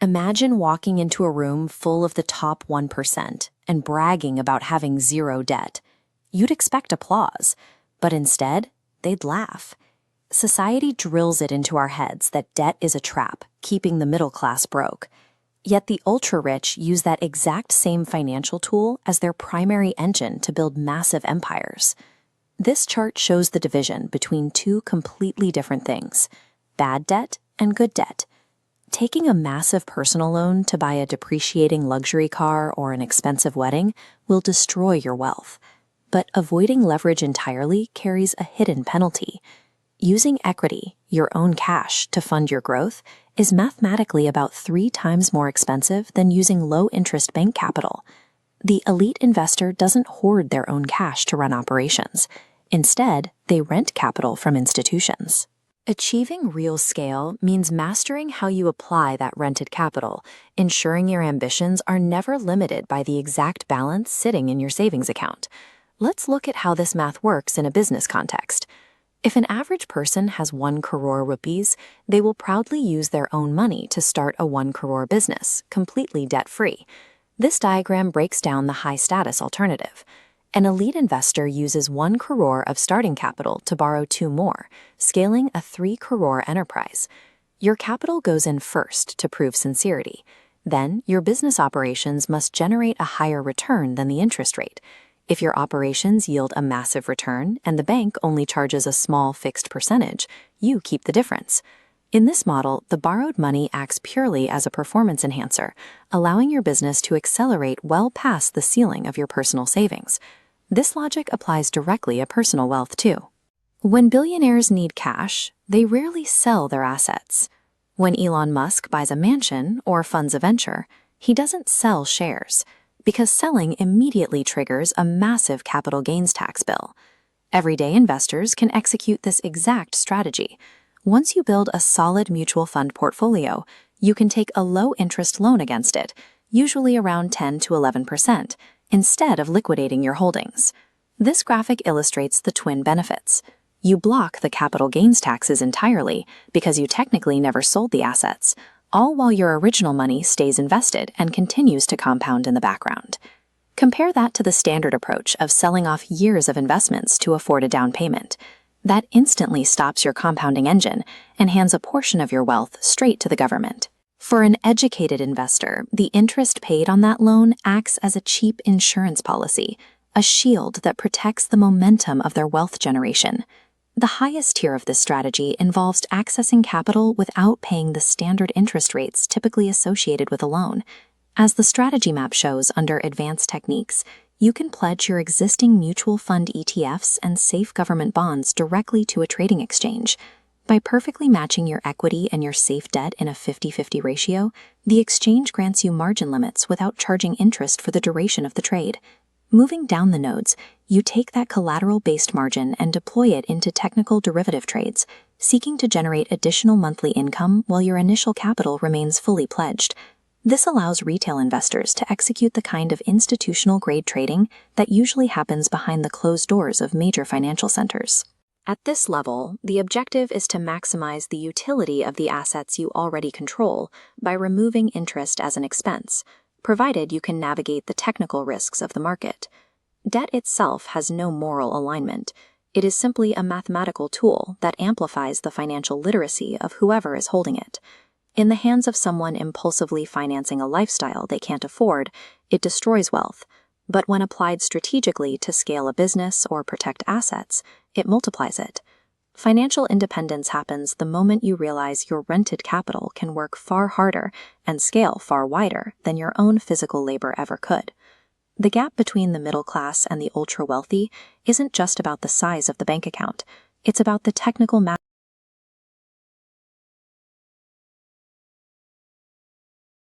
Imagine walking into a room full of the top 1% and bragging about having zero debt. You'd expect applause, but instead, they'd laugh. Society drills it into our heads that debt is a trap, keeping the middle class broke. Yet the ultra-rich use that exact same financial tool as their primary engine to build massive empires. This chart shows the division between two completely different things: bad debt and good debt. Taking a massive personal loan to buy a depreciating luxury car or an expensive wedding will destroy your wealth. But avoiding leverage entirely carries a hidden penalty. Using equity, your own cash, to fund your growth is mathematically about 3 times more expensive than using low-interest bank capital. The elite investor doesn't hoard their own cash to run operations. Instead, they rent capital from institutions. Achieving real scale means mastering how you apply that rented capital, ensuring your ambitions are never limited by the exact balance sitting in your savings account. Let's look at how this math works in a business context. If an average person has 1 crore rupees, they will proudly use their own money to start a 1 crore business, completely debt-free. This diagram breaks down the high-status alternative. An elite investor uses 1 crore of starting capital to borrow 2 more, scaling a 3 crore enterprise. Your capital goes in first to prove sincerity. Then, your business operations must generate a higher return than the interest rate. If your operations yield a massive return and the bank only charges a small fixed percentage, you keep the difference. In this model, the borrowed money acts purely as a performance enhancer, allowing your business to accelerate well past the ceiling of your personal savings. This logic applies directly to personal wealth too. When billionaires need cash, they rarely sell their assets. When Elon Musk buys a mansion or funds a venture, he doesn't sell shares, because selling immediately triggers a massive capital gains tax bill. Everyday investors can execute this exact strategy. Once you build a solid mutual fund portfolio, you can take a low-interest loan against it, usually around 10 to 11%, instead of liquidating your holdings. This graphic illustrates the twin benefits. You block the capital gains taxes entirely because you technically never sold the assets, all while your original money stays invested and continues to compound in the background. Compare that to the standard approach of selling off years of investments to afford a down payment. That instantly stops your compounding engine and hands a portion of your wealth straight to the government. For an educated investor, the interest paid on that loan acts as a cheap insurance policy, a shield that protects the momentum of their wealth generation. The highest tier of this strategy involves accessing capital without paying the standard interest rates typically associated with a loan. As the strategy map shows under Advanced Techniques, you can pledge your existing mutual fund ETFs and safe government bonds directly to a trading exchange. By perfectly matching your equity and your safe debt in a 50-50 ratio, the exchange grants you margin limits without charging interest for the duration of the trade. Moving down the nodes, you take that collateral-based margin and deploy it into technical derivative trades, seeking to generate additional monthly income while your initial capital remains fully pledged. This allows retail investors to execute the kind of institutional-grade trading that usually happens behind the closed doors of major financial centers. At this level, the objective is to maximize the utility of the assets you already control by removing interest as an expense, provided you can navigate the technical risks of the market. Debt itself has no moral alignment. It is simply a mathematical tool that amplifies the financial literacy of whoever is holding it. In the hands of someone impulsively financing a lifestyle they can't afford, it destroys wealth. But when applied strategically to scale a business or protect assets, it multiplies it. Financial independence happens the moment you realize your rented capital can work far harder and scale far wider than your own physical labor ever could. The gap between the middle class and the ultra-wealthy isn't just about the size of the bank account. It's about the technical